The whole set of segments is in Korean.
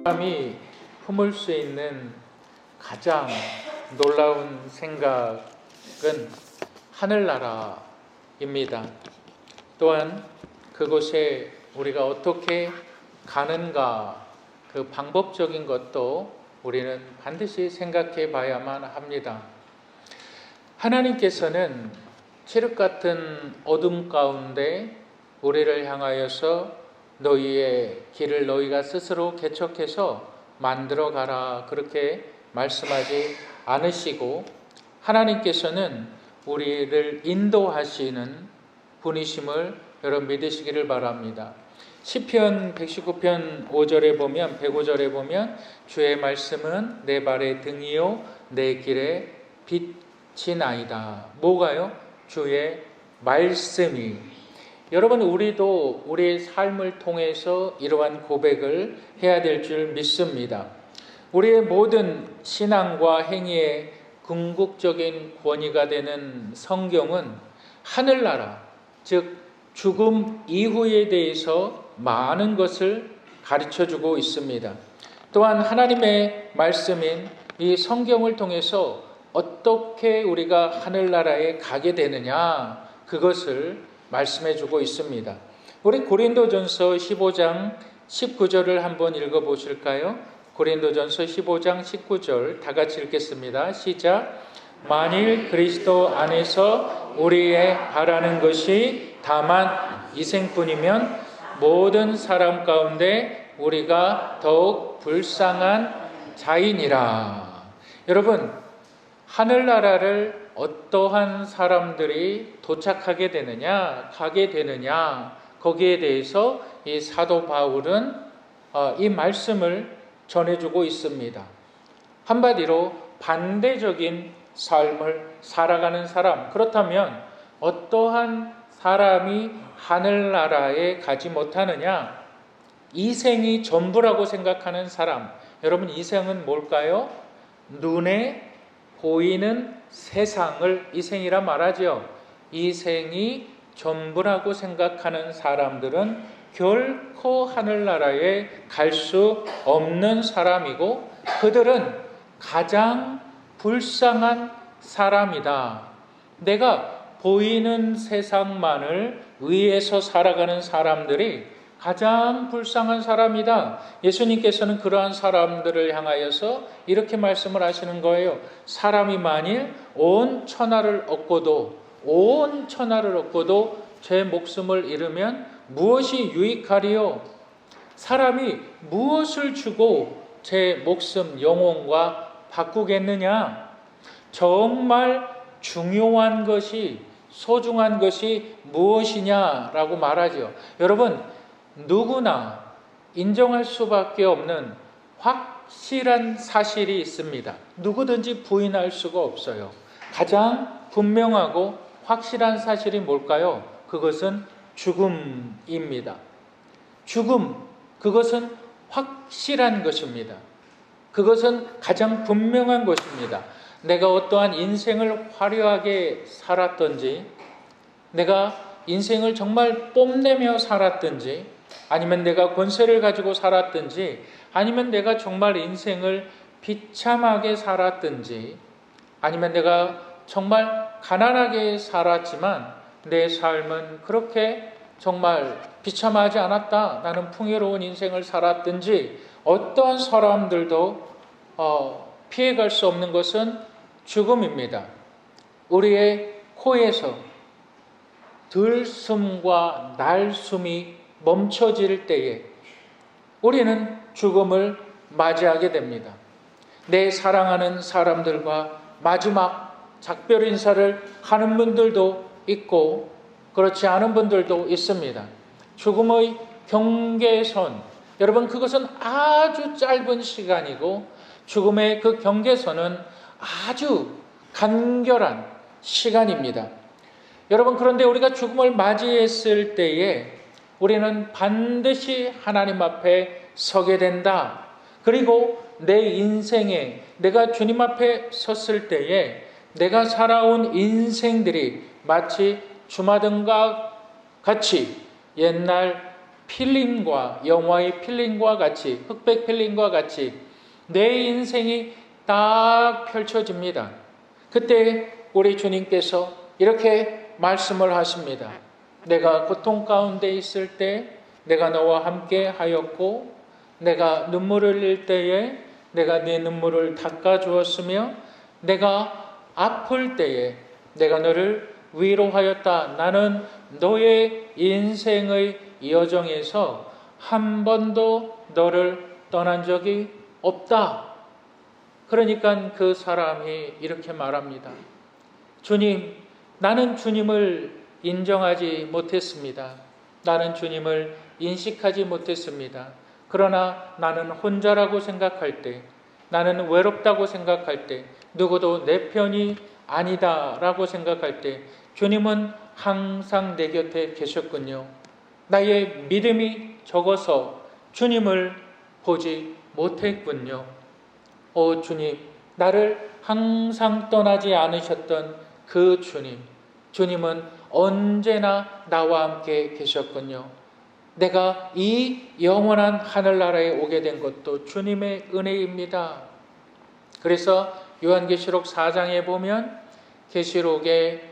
사람이 품을 수 있는 가장 놀라운 생각은 하늘나라입니다. 또한 그곳에 우리가 어떻게 가는가, 그 방법적인 것도 우리는 반드시 생각해 봐야만 합니다. 하나님께서는 칠흑 같은 어둠 가운데 우리를 향하여서 너희의 길을 너희가 스스로 개척해서 만들어 가라, 그렇게 말씀하지 않으시고 하나님께서는 우리를 인도하시는 분이심을 여러분 믿으시기를 바랍니다. 시편 119편 5절에 보면 105절에 보면 주의 말씀은 내 발의 등이요 내 길의 빛이나이다. 뭐가요? 주의 말씀이. 여러분, 우리도 우리의 삶을 통해서 이러한 고백을 해야 될 줄 믿습니다. 우리의 모든 신앙과 행위의 궁극적인 권위가 되는 성경은 하늘나라, 즉 죽음 이후에 대해서 많은 것을 가르쳐주고 있습니다. 또한 하나님의 말씀인 이 성경을 통해서 어떻게 우리가 하늘나라에 가게 되느냐, 그것을 말씀해주고 있습니다. 우리 고린도전서 15장 19절을 한번 읽어보실까요? 고린도전서 15장 19절 다 같이 읽겠습니다. 시작. 만일 그리스도 안에서 우리의 바라는 것이 다만 이생뿐이면 모든 사람 가운데 우리가 더욱 불쌍한 자이니라. 여러분, 하늘나라를 어떠한 사람들이 도착하게 되느냐, 가게 되느냐, 거기에 대해서 이 사도 바울은 이 말씀을 전해주고 있습니다. 한마디로 반대적인 삶을 살아가는 사람, 그렇다면 어떠한 사람이 하늘나라에 가지 못하느냐? 이생이 전부라고 생각하는 사람. 여러분, 이생은 뭘까요? 눈에 보이는 세상을 이생이라 말하죠. 이생이 전부라고 생각하는 사람들은 결코 하늘나라에 갈 수 없는 사람이고 그들은 가장 불쌍한 사람이다. 내가 보이는 세상만을 위해서 살아가는 사람들이 가장 불쌍한 사람이다. 예수님께서는 그러한 사람들을 향하여서 이렇게 말씀을 하시는 거예요. 사람이 만일 온 천하를 얻고도 제 목숨을 잃으면 무엇이 유익하리요? 사람이 무엇을 주고 제 목숨 영혼과 바꾸겠느냐? 정말 중요한 것이, 소중한 것이 무엇이냐라고 말하죠. 여러분, 누구나 인정할 수밖에 없는 확실한 사실이 있습니다. 누구든지 부인할 수가 없어요. 가장 분명하고 확실한 사실이 뭘까요? 그것은 죽음입니다. 죽음, 그것은 확실한 것입니다. 그것은 가장 분명한 것입니다. 내가 어떠한 인생을 화려하게 살았든지, 내가 인생을 정말 뽐내며 살았든지, 아니면 내가 권세를 가지고 살았든지, 아니면 내가 정말 인생을 비참하게 살았든지, 아니면 내가 정말 가난하게 살았지만 내 삶은 그렇게 정말 비참하지 않았다, 나는 풍요로운 인생을 살았든지, 어떠한 사람들도 피해갈 수 없는 것은 죽음입니다. 우리의 코에서 들숨과 날숨이 멈춰질 때에 우리는 죽음을 맞이하게 됩니다. 내 사랑하는 사람들과 마지막 작별 인사를 하는 분들도 있고 그렇지 않은 분들도 있습니다. 죽음의 경계선, 여러분, 그것은 아주 짧은 시간이고 죽음의 그 경계선은 아주 간결한 시간입니다. 여러분, 그런데 우리가 죽음을 맞이했을 때에 우리는 반드시 하나님 앞에 서게 된다. 그리고 내 인생에 내가 주님 앞에 섰을 때에 내가 살아온 인생들이 마치 주마등과 같이 옛날 필름과 영화의 필름과 같이 흑백 필름과 같이 내 인생이 딱 펼쳐집니다. 그때 우리 주님께서 이렇게 말씀을 하십니다. 내가 고통 가운데 있을 때 내가 너와 함께 하였고 내가 눈물을 흘릴 때에 내가 네 눈물을 닦아 주었으며 내가 아플 때에 내가 너를 위로하였다. 나는 너의 인생의 여정에서 한 번도 너를 떠난 적이 없다. 그러니까 그 사람이 이렇게 말합니다. 주님, 나는 주님을 인정하지 못했습니다. 나는 주님을 인식하지 못했습니다. 그러나 나는 혼자라고 생각할 때, 나는 외롭다고 생각할 때, 누구도 내 편이 아니다라고 생각할 때 주님은 항상 내 곁에 계셨군요. 나의 믿음이 적어서 주님을 보지 못했군요. 오 주님, 나를 항상 떠나지 않으셨던 그 주님, 주님은 언제나 나와 함께 계셨군요. 내가 이 영원한 하늘나라에 오게 된 것도 주님의 은혜입니다. 그래서 요한계시록 4장에 보면 계시록의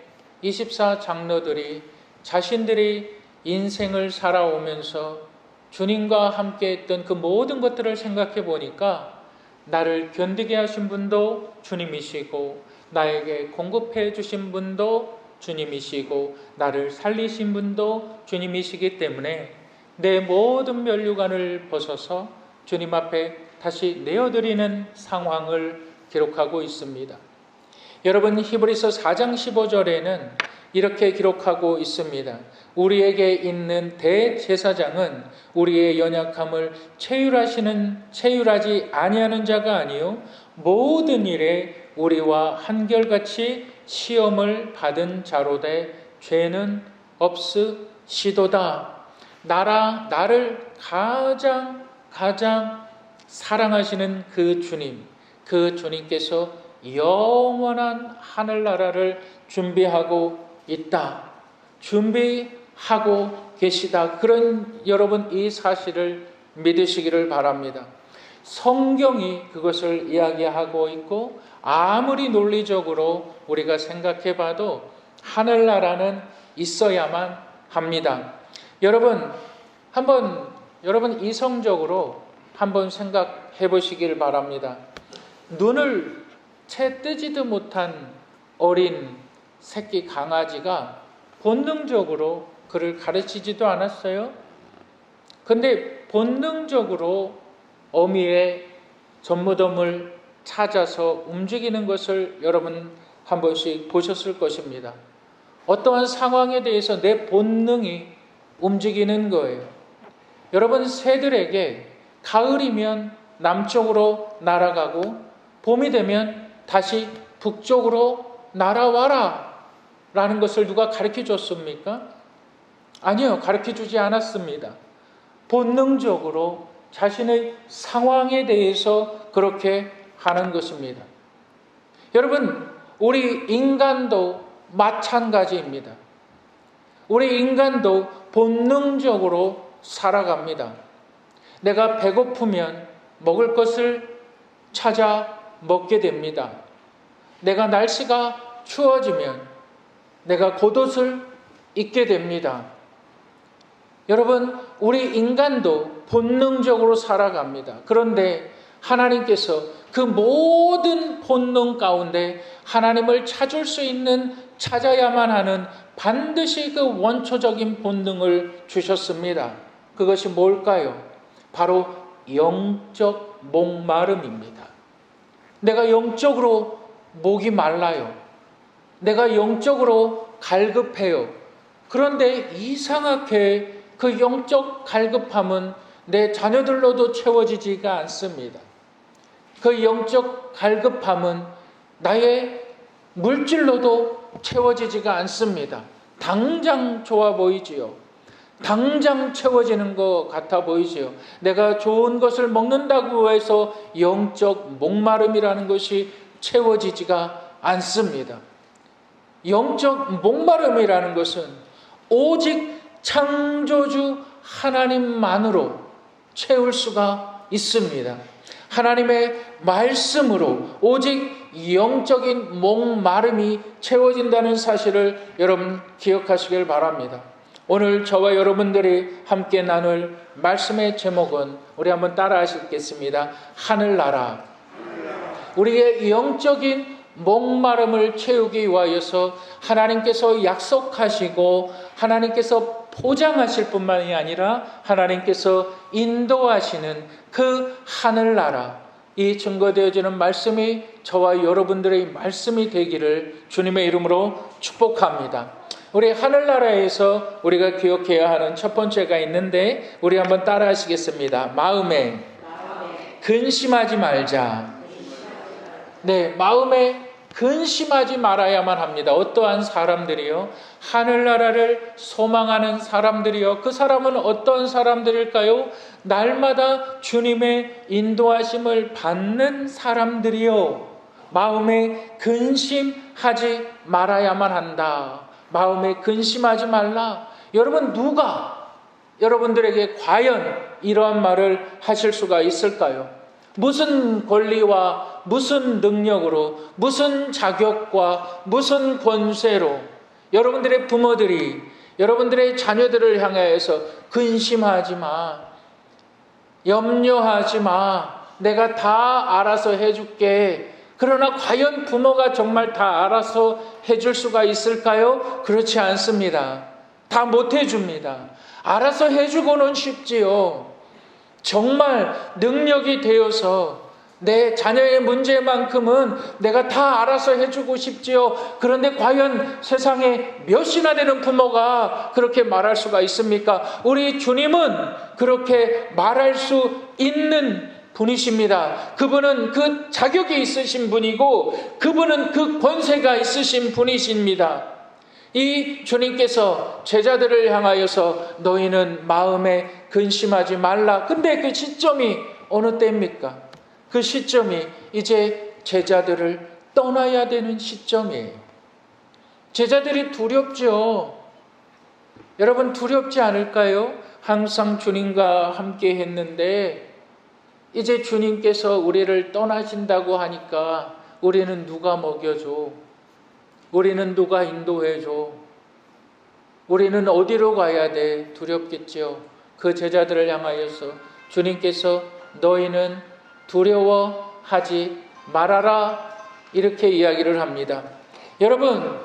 24장로들이 자신들이 인생을 살아오면서 주님과 함께 했던 그 모든 것들을 생각해 보니까 나를 견디게 하신 분도 주님이시고 나에게 공급해 주신 분도 주님이시고 나를 살리신 분도 주님이시기 때문에 내 모든 면류관을 벗어서 주님 앞에 다시 내어드리는 상황을 기록하고 있습니다. 여러분, 히브리서 4장 15절에는 이렇게 기록하고 있습니다. 우리에게 있는 대제사장은 우리의 연약함을 체휼하지 아니하는 자가 아니요 모든 일에 우리와 한결같이 시험을 받은 자로되 죄는 없으시도다. 나를 가장 사랑하시는 그 주님께서 영원한 하늘나라를 준비하고 있다. 준비하고 계시다. 그런 여러분 이 사실을 믿으시기를 바랍니다. 성경이 그것을 이야기하고 있고 아무리 논리적으로 우리가 생각해 봐도 하늘나라는 있어야만 합니다. 여러분 이성적으로 한번 생각해 보시길 바랍니다. 눈을 채 뜨지도 못한 어린 새끼 강아지가 본능적으로 그를 가르치지도 않았어요. 근데 본능적으로 어미의 젖무덤을 찾아서 움직이는 것을 여러분 한 번씩 보셨을 것입니다. 어떠한 상황에 대해서 내 본능이 움직이는 거예요. 여러분, 새들에게 가을이면 남쪽으로 날아가고 봄이 되면 다시 북쪽으로 날아와라 라는 것을 누가 가르쳐 줬습니까? 아니요, 가르쳐 주지 않았습니다. 본능적으로 자신의 상황에 대해서 그렇게 하는 것입니다. 여러분, 우리 인간도 마찬가지입니다. 우리 인간도 본능적으로 살아갑니다. 내가 배고프면 먹을 것을 찾아 먹게 됩니다. 내가 날씨가 추워지면 내가 겉옷을 입게 됩니다. 여러분, 우리 인간도 본능적으로 살아갑니다. 그런데 하나님께서 그 모든 본능 가운데 하나님을 찾아야만 하는 반드시 그 원초적인 본능을 주셨습니다. 그것이 뭘까요? 바로 영적 목마름입니다. 내가 영적으로 목이 말라요. 내가 영적으로 갈급해요. 그런데 이상하게 그 영적 갈급함은 내 자녀들로도 채워지지가 않습니다. 그 영적 갈급함은 나의 물질로도 채워지지가 않습니다. 당장 좋아 보이지요. 당장 채워지는 것 같아 보이지요. 내가 좋은 것을 먹는다고 해서 영적 목마름이라는 것이 채워지지가 않습니다. 영적 목마름이라는 것은 오직 창조주 하나님만으로 채울 수가 있습니다. 하나님의 말씀으로 오직 영적인 목마름이 채워진다는 사실을 여러분 기억하시길 바랍니다. 오늘 저와 여러분들이 함께 나눌 말씀의 제목은 우리 한번 따라 하시겠습니다. 하늘나라. 우리의 영적인 목마름을 채우기 위하여서 하나님께서 약속하시고 하나님께서 보장하실 뿐만이 아니라 하나님께서 인도하시는 그 하늘나라, 이 증거되어지는 말씀이 저와 여러분들의 말씀이 되기를 주님의 이름으로 축복합니다. 우리 하늘나라에서 우리가 기억해야 하는 첫 번째가 있는데 우리 한번 따라 하시겠습니다. 마음에 근심하지 말자. 네, 마음에 근심하지 말아야만 합니다. 어떠한 사람들이요? 하늘나라를 소망하는 사람들이요. 그 사람은 어떤 사람들일까요? 날마다 주님의 인도하심을 받는 사람들이요. 마음에 근심하지 말아야만 한다. 마음에 근심하지 말라. 여러분, 누가 여러분들에게 과연 이러한 말을 하실 수가 있을까요? 무슨 권리와 무슨 능력으로, 무슨 자격과 무슨 권세로 여러분들의 부모들이 여러분들의 자녀들을 향하여서 근심하지 마, 염려하지 마, 내가 다 알아서 해줄게. 그러나 과연 부모가 정말 다 알아서 해줄 수가 있을까요? 그렇지 않습니다. 다 못 해줍니다. 알아서 해주고는 쉽지요. 정말 능력이 되어서 내 자녀의 문제만큼은 내가 다 알아서 해주고 싶지요. 그런데 과연 세상에 몇이나 되는 부모가 그렇게 말할 수가 있습니까? 우리 주님은 그렇게 말할 수 있는 분이십니다. 그분은 그 자격이 있으신 분이고 그분은 그 권세가 있으신 분이십니다. 이 주님께서 제자들을 향하여서 너희는 마음에 근심하지 말라. 근데 그 시점이 어느 때입니까? 그 시점이 이제 제자들을 떠나야 되는 시점이에요. 제자들이 두렵죠. 여러분, 두렵지 않을까요? 항상 주님과 함께 했는데 이제 주님께서 우리를 떠나신다고 하니까 우리는 누가 먹여줘? 우리는 누가 인도해줘? 우리는 어디로 가야 돼? 두렵겠죠. 그 제자들을 향하여서 주님께서 너희는 두려워하지 말아라, 이렇게 이야기를 합니다. 여러분,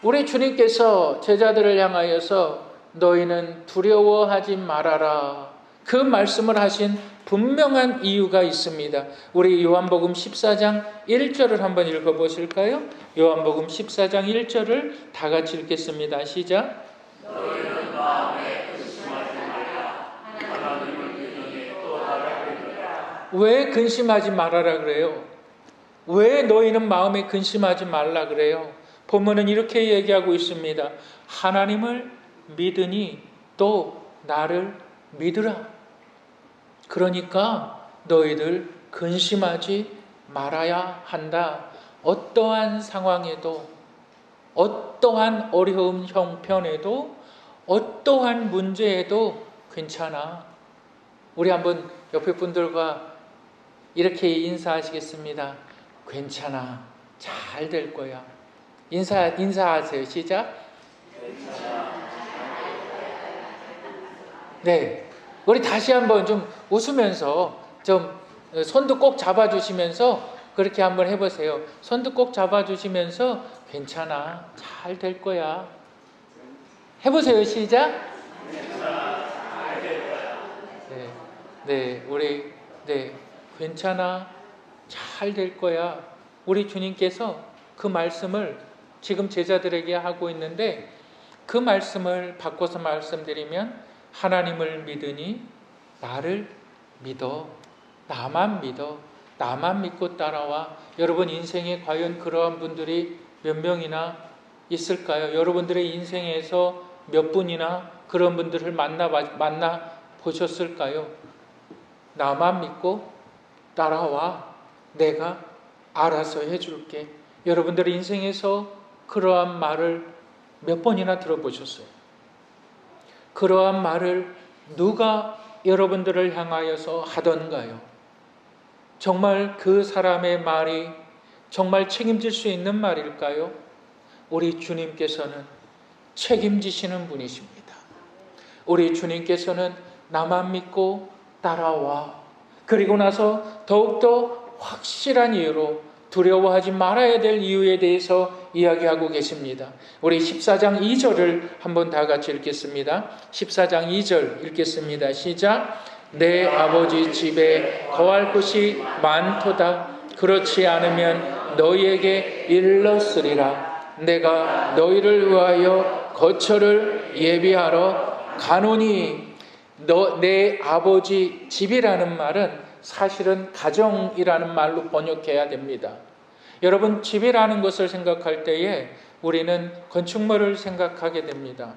우리 주님께서 제자들을 향하여서 너희는 두려워하지 말아라, 그 말씀을 하신 분명한 이유가 있습니다. 우리 요한복음 14장 1절을 한번 읽어보실까요? 요한복음 14장 1절을 다 같이 읽겠습니다. 시작. 너희는 마음에 근심하지 말라. 하나님을 믿으니 또 나를 믿으라. 왜 근심하지 말아라 그래요? 왜 너희는 마음에 근심하지 말라 그래요? 본문은 이렇게 얘기하고 있습니다. 하나님을 믿으니 또 나를 믿으라. 그러니까 너희들 근심하지 말아야 한다. 어떠한 상황에도, 어떠한 어려움 형편에도, 어떠한 문제에도 괜찮아. 우리 한번 옆에 분들과 이렇게 인사하시겠습니다. 괜찮아. 잘 될 거야. 인사하세요. 시작. 네. 우리 다시 한번 좀 웃으면서 좀 손도 꼭 잡아주시면서 그렇게 한번 해보세요. 손도 꼭 잡아주시면서 괜찮아, 잘 될 거야. 해보세요. 시작. 잘 될 거야. 괜찮아, 잘 될 거야. 우리 주님께서 그 말씀을 지금 제자들에게 하고 있는데 그 말씀을 바꿔서 말씀드리면 하나님을 믿으니 나를 믿어. 나만 믿어. 나만 믿고 따라와. 여러분 인생에 과연 그러한 분들이 몇 명이나 있을까요? 여러분들의 인생에서 몇 분이나 그런 분들을 만나 보셨을까요? 나만 믿고 따라와. 내가 알아서 해줄게. 여러분들의 인생에서 그러한 말을 몇 번이나 들어보셨어요? 그러한 말을 누가 여러분들을 향하여서 하던가요? 정말 그 사람의 말이 정말 책임질 수 있는 말일까요? 우리 주님께서는 책임지시는 분이십니다. 우리 주님께서는 나만 믿고 따라와. 그리고 나서 더욱더 확실한 이유로 두려워하지 말아야 될 이유에 대해서 이야기하고 계십니다. 우리 14장 2절을 한번 다 같이 읽겠습니다. 14장 2절 읽겠습니다. 시작. 내 아버지 집에 거할 곳이 많도다. 그렇지 않으면 너희에게 일렀으리라. 내가 너희를 위하여 거처를 예비하러 가노니. 내 아버지 집이라는 말은 사실은 가정이라는 말로 번역해야 됩니다. 여러분, 집이라는 것을 생각할 때에 우리는 건축물을 생각하게 됩니다.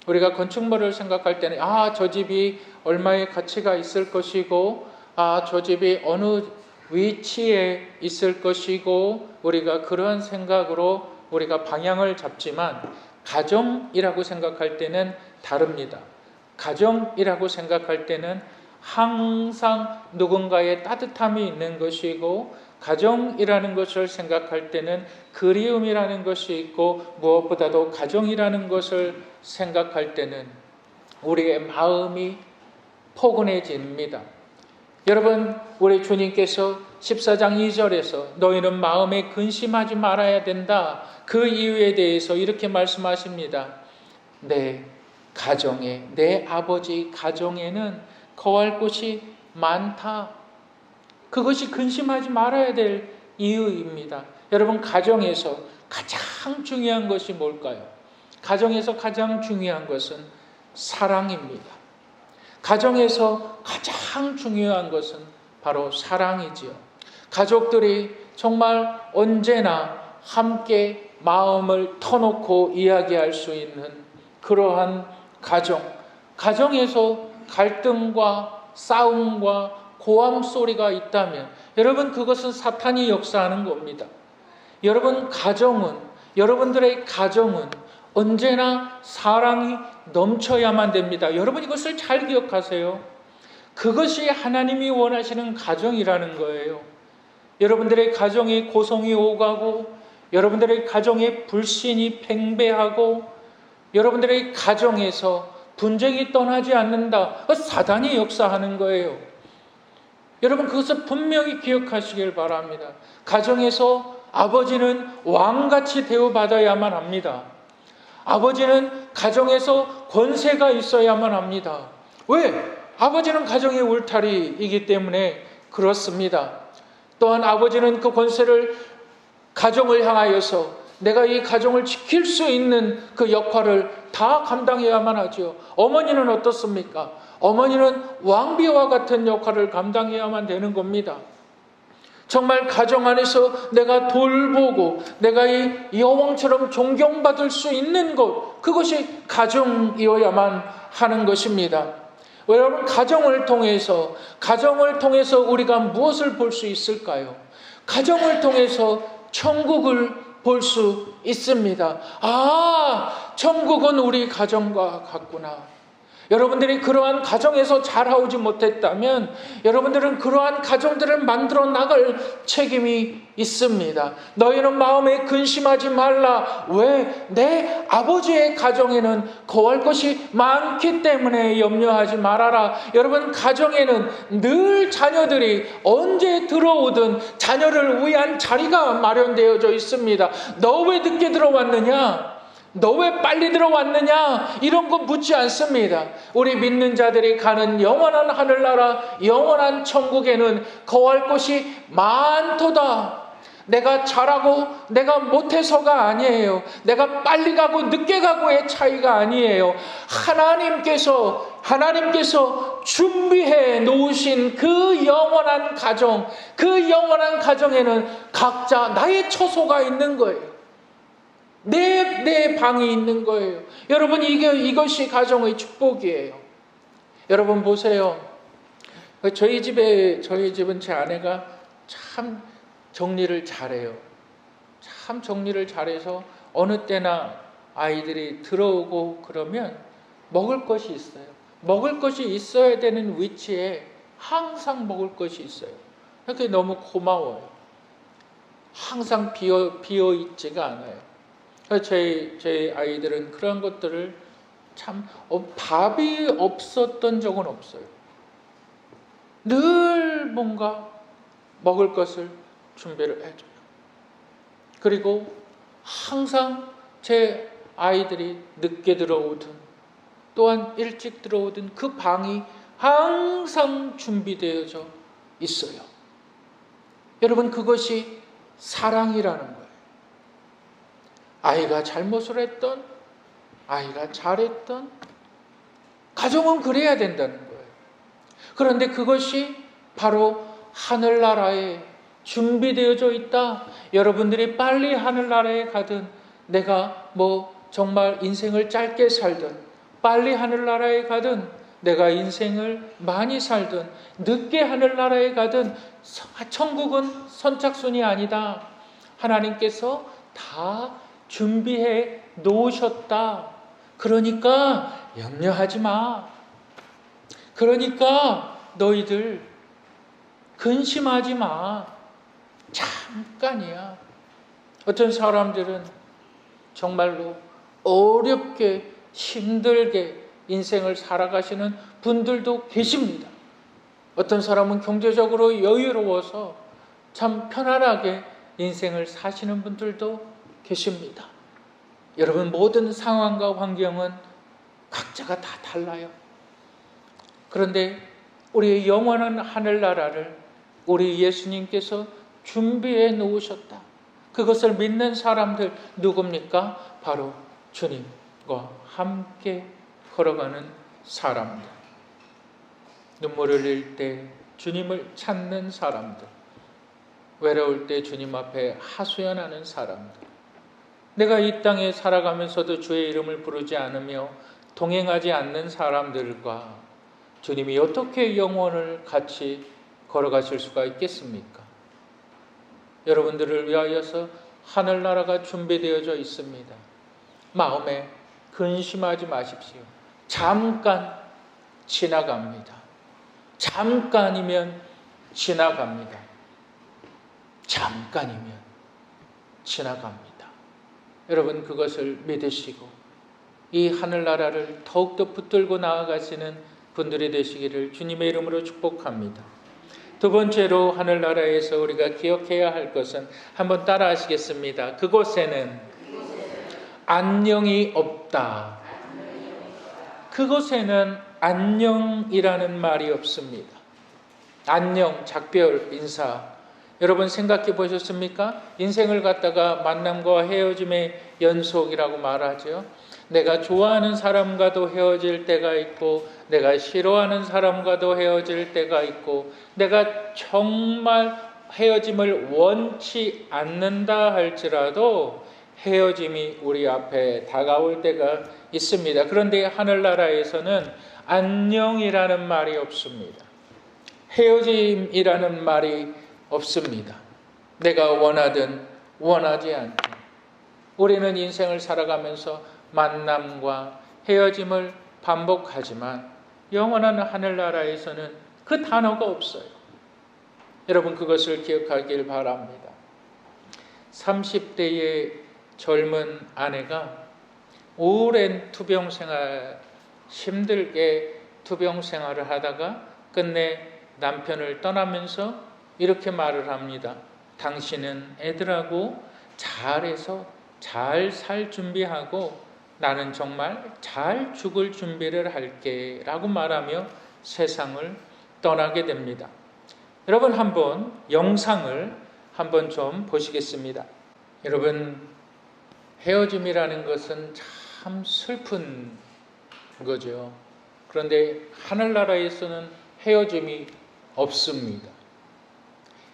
우리가 건축물을 생각할 때는 저 집이 얼마의 가치가 있을 것이고 저 집이 어느 위치에 있을 것이고 우리가 그런 생각으로 우리가 방향을 잡지만 가정이라고 생각할 때는 다릅니다. 가정이라고 생각할 때는 항상 누군가의 따뜻함이 있는 것이고 가정이라는 것을 생각할 때는 그리움이라는 것이 있고 무엇보다도 가정이라는 것을 생각할 때는 우리의 마음이 포근해집니다. 여러분, 우리 주님께서 14장 2절에서 너희는 마음에 근심하지 말아야 된다. 그 이유에 대해서 이렇게 말씀하십니다. 내 가정에, 내 아버지 가정에는 거할 곳이 많다. 그것이 근심하지 말아야 될 이유입니다. 여러분, 가정에서 가장 중요한 것이 뭘까요? 가정에서 가장 중요한 것은 사랑입니다. 가정에서 가장 중요한 것은 바로 사랑이지요. 가족들이 정말 언제나 함께 마음을 터놓고 이야기할 수 있는 그러한 가정에서 갈등과 싸움과 고함 소리가 있다면 여러분, 그것은 사탄이 역사하는 겁니다. 여러분들의 가정은 언제나 사랑이 넘쳐야만 됩니다. 여러분, 이것을 잘 기억하세요. 그것이 하나님이 원하시는 가정이라는 거예요. 여러분들의 가정에 고성이 오가고 여러분들의 가정에 불신이 팽배하고 여러분들의 가정에서 분쟁이 떠나지 않는다. 사단이 역사하는 거예요. 여러분, 그것을 분명히 기억하시길 바랍니다. 가정에서 아버지는 왕같이 대우받아야만 합니다. 아버지는 가정에서 권세가 있어야만 합니다. 왜? 아버지는 가정의 울타리이기 때문에 그렇습니다. 또한 아버지는 그 권세를 가정을 향하여서 내가 이 가정을 지킬 수 있는 그 역할을 다 감당해야만 하죠. 어머니는 어떻습니까? 어머니는 왕비와 같은 역할을 감당해야만 되는 겁니다. 정말 가정 안에서 내가 돌보고 내가 이 여왕처럼 존경받을 수 있는 것, 그것이 가정이어야만 하는 것입니다. 여러분, 가정을 통해서 우리가 무엇을 볼 수 있을까요? 가정을 통해서 천국을 볼 수 있습니다. 천국은 우리 가정과 같구나. 여러분들이 그러한 가정에서 자라오지 못했다면 여러분들은 그러한 가정들을 만들어 나갈 책임이 있습니다. 너희는 마음에 근심하지 말라. 왜? 내 아버지의 가정에는 거할 것이 많기 때문에 염려하지 말아라. 여러분, 가정에는 늘 자녀들이 언제 들어오든 자녀를 위한 자리가 마련되어져 있습니다. 너 왜 늦게 들어왔느냐? 너 왜 빨리 들어왔느냐? 이런 거 묻지 않습니다. 우리 믿는 자들이 가는 영원한 하늘나라, 영원한 천국에는 거할 곳이 많도다. 내가 잘하고 내가 못해서가 아니에요. 내가 빨리 가고 늦게 가고의 차이가 아니에요. 하나님께서 준비해 놓으신 그 영원한 가정, 그 영원한 가정에는 각자 나의 처소가 있는 거예요. 내 방이 있는 거예요. 여러분, 이것이 가정의 축복이에요. 여러분 보세요. 저희 집은 제 아내가 참 정리를 잘해요. 참 정리를 잘해서 어느 때나 아이들이 들어오고 그러면 먹을 것이 있어요. 먹을 것이 있어야 되는 위치에 항상 먹을 것이 있어요. 그게 너무 고마워요. 항상 비어 있지가 않아요. 제 아이들은 그런 것들을 참 밥이 없었던 적은 없어요. 늘 뭔가 먹을 것을 준비를 해줘요. 그리고 항상 제 아이들이 늦게 들어오든 또한 일찍 들어오든 그 방이 항상 준비되어져 있어요. 여러분, 그것이 사랑이라는 거예요. 아이가 잘못을 했던, 아이가 잘했던, 가정은 그래야 된다는 거예요. 그런데 그것이 바로 하늘나라에 준비되어져 있다. 여러분들이 빨리 하늘나라에 가든, 내가 정말 인생을 짧게 살든, 빨리 하늘나라에 가든, 내가 인생을 많이 살든, 늦게 하늘나라에 가든, 천국은 선착순이 아니다. 하나님께서 다 준비해 놓으셨다. 그러니까 염려하지 마. 그러니까 너희들 근심하지 마. 잠깐이야. 어떤 사람들은 정말로 어렵게 힘들게 인생을 살아가시는 분들도 계십니다. 어떤 사람은 경제적으로 여유로워서 참 편안하게 인생을 사시는 분들도 계십니다. 여러분, 모든 상황과 환경은 각자가 다 달라요. 그런데 우리의 영원한 하늘나라를 우리 예수님께서 준비해 놓으셨다. 그것을 믿는 사람들 누굽니까? 바로 주님과 함께 걸어가는 사람들. 눈물을 흘릴 때 주님을 찾는 사람들. 외로울 때 주님 앞에 하소연하는 사람들. 내가 이 땅에 살아가면서도 주의 이름을 부르지 않으며 동행하지 않는 사람들과 주님이 어떻게 영원을 같이 걸어가실 수가 있겠습니까? 여러분들을 위하여서 하늘나라가 준비되어져 있습니다. 마음에 근심하지 마십시오. 잠깐 지나갑니다. 잠깐이면 지나갑니다. 잠깐이면 지나갑니다. 여러분, 그것을 믿으시고 이 하늘나라를 더욱더 붙들고 나아가시는 분들이 되시기를 주님의 이름으로 축복합니다. 두 번째로 하늘나라에서 우리가 기억해야 할 것은, 한번 따라 하시겠습니다. 그곳에는 안녕이 없다. 그곳에는 안녕이라는 말이 없습니다. 안녕, 작별, 인사. 여러분, 생각해 보셨습니까? 인생을 갖다가 만남과 헤어짐의 연속이라고 말하죠. 내가 좋아하는 사람과도 헤어질 때가 있고, 내가 싫어하는 사람과도 헤어질 때가 있고, 내가 정말 헤어짐을 원치 않는다 할지라도 헤어짐이 우리 앞에 다가올 때가 있습니다. 그런데 하늘나라에서는 안녕이라는 말이 없습니다. 헤어짐이라는 말이 없습니다. 내가 원하든 원하지 않든 우리는 인생을 살아가면서 만남과 헤어짐을 반복하지만 영원한 하늘나라에서는 그 단어가 없어요. 여러분, 그것을 기억하길 바랍니다. 30대의 젊은 아내가 오랜 투병생활, 힘들게 투병생활을 하다가 끝내 남편을 떠나면서 이렇게 말을 합니다. 당신은 애들하고 잘해서 잘 살 준비하고 나는 정말 잘 죽을 준비를 할게 라고 말하며 세상을 떠나게 됩니다. 여러분, 한번 영상을 한번 좀 보시겠습니다. 여러분, 헤어짐이라는 것은 참 슬픈 거죠. 그런데 하늘나라에서는 헤어짐이 없습니다.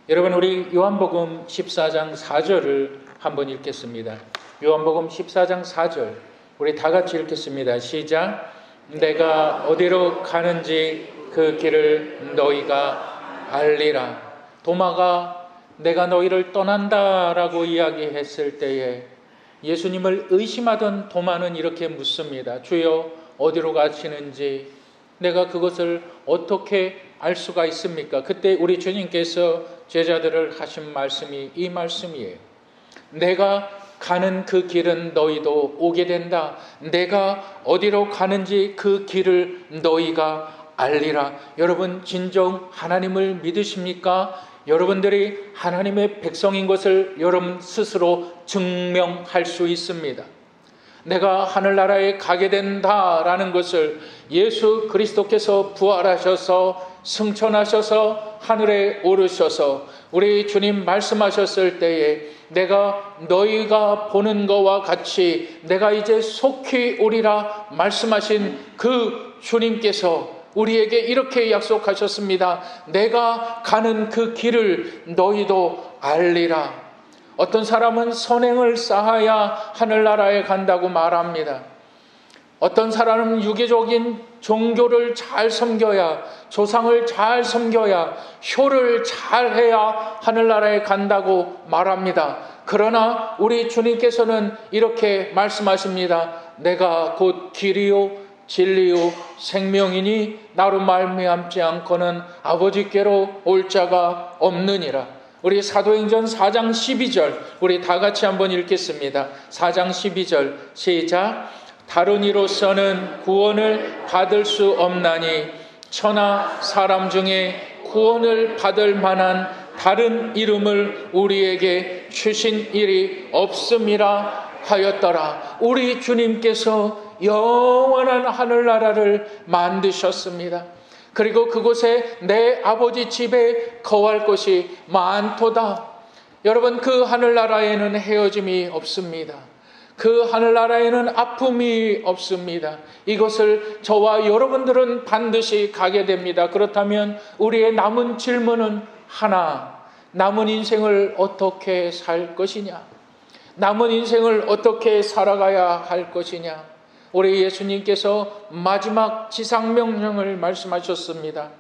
여러분, 우리 요한복음 14장 4절을 한번 읽겠습니다. 요한복음 14장 4절 우리 다 같이 읽겠습니다. 시작. 내가 어디로 가는지 그 길을 너희가 알리라. 도마가 내가 너희를 떠난다라고 이야기했을 때에 예수님을 의심하던 도마는 이렇게 묻습니다. 주여, 어디로 가시는지 내가 그것을 어떻게 알 수가 있습니까? 그때 우리 주님께서 제자들을 하신 말씀이 이 말씀이에요. 내가 가는 그 길은 너희도 오게 된다. 내가 어디로 가는지 그 길을 너희가 알리라. 여러분 진정 하나님을 믿으십니까? 여러분들이 하나님의 백성인 것을 여러분 스스로 증명할 수 있습니다. 내가 하늘나라에 가게 된다라는 것을 예수 그리스도께서 부활하셔서 승천하셔서 하늘에 오르셔서 우리 주님 말씀하셨을 때에 내가 너희가 보는 것과 같이 내가 이제 속히 오리라 말씀하신 그 주님께서 우리에게 이렇게 약속하셨습니다. 내가 가는 그 길을 너희도 알리라. 어떤 사람은 선행을 쌓아야 하늘나라에 간다고 말합니다. 어떤 사람은 유기적인 종교를 잘 섬겨야, 조상을 잘 섬겨야, 효를 잘 해야 하늘나라에 간다고 말합니다. 그러나 우리 주님께서는 이렇게 말씀하십니다. 내가 곧 길이요 진리요 생명이니 나로 말미암지 않고는 아버지께로 올 자가 없느니라. 우리 사도행전 4장 12절 우리 다 같이 한번 읽겠습니다. 4장 12절 시작. 다른 이로서는 구원을 받을 수 없나니 천하 사람 중에 구원을 받을 만한 다른 이름을 우리에게 주신 일이 없음이라 하였더라. 우리 주님께서 영원한 하늘나라를 만드셨습니다. 그리고 그곳에 내 아버지 집에 거할 것이 많도다. 여러분 그 하늘나라에는 헤어짐이 없습니다. 그 하늘나라에는 아픔이 없습니다. 이것을 저와 여러분들은 반드시 가게 됩니다. 그렇다면 우리의 남은 질문은 하나, 남은 인생을 어떻게 살 것이냐? 남은 인생을 어떻게 살아가야 할 것이냐? 우리 예수님께서 마지막 지상명령을 말씀하셨습니다.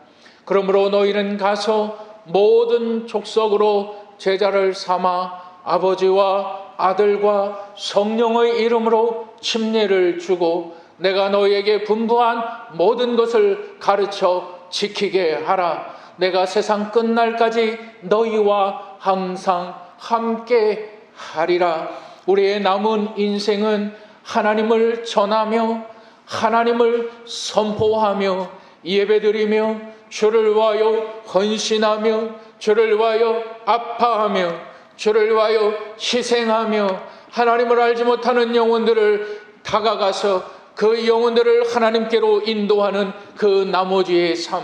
그러므로 너희는 가서 모든 족속으로 제자를 삼아 아버지와 아들과 성령의 이름으로 침례를 주고 내가 너희에게 분부한 모든 것을 가르쳐 지키게 하라. 내가 세상 끝날까지 너희와 항상 함께 하리라. 우리의 남은 인생은 하나님을 전하며 하나님을 선포하며 예배드리며 주를 위하여 헌신하며 주를 위하여 아파하며 주를 위하여 희생하며 하나님을 알지 못하는 영혼들을 다가가서 그 영혼들을 하나님께로 인도하는 그 나머지의 삶,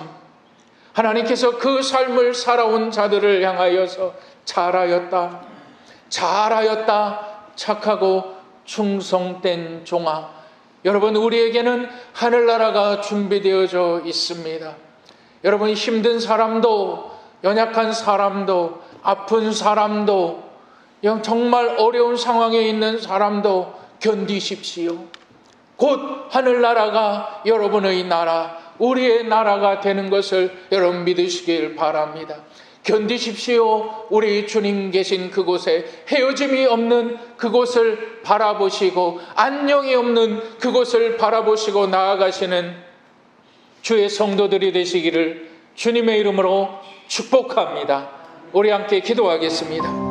하나님께서 그 삶을 살아온 자들을 향하여서 잘하였다, 잘하였다, 착하고 충성된 종아. 여러분 여러분 하늘나라가 준비되어져 있습니다. 여러분 힘든 사람도 연약한 사람도 아픈 사람도 정말 어려운 상황에 있는 사람도 견디십시오. 곧 하늘나라가 여러분의 나라, 우리의 나라가 되는 것을 여러분 믿으시길 바랍니다. 견디십시오. 우리 주님 계신 그곳에 헤어짐이 없는 그곳을 바라보시고 안녕이 없는 그곳을 바라보시고 나아가시는 주의 성도들이 되시기를 주님의 이름으로 축복합니다. 우리 함께 기도하겠습니다.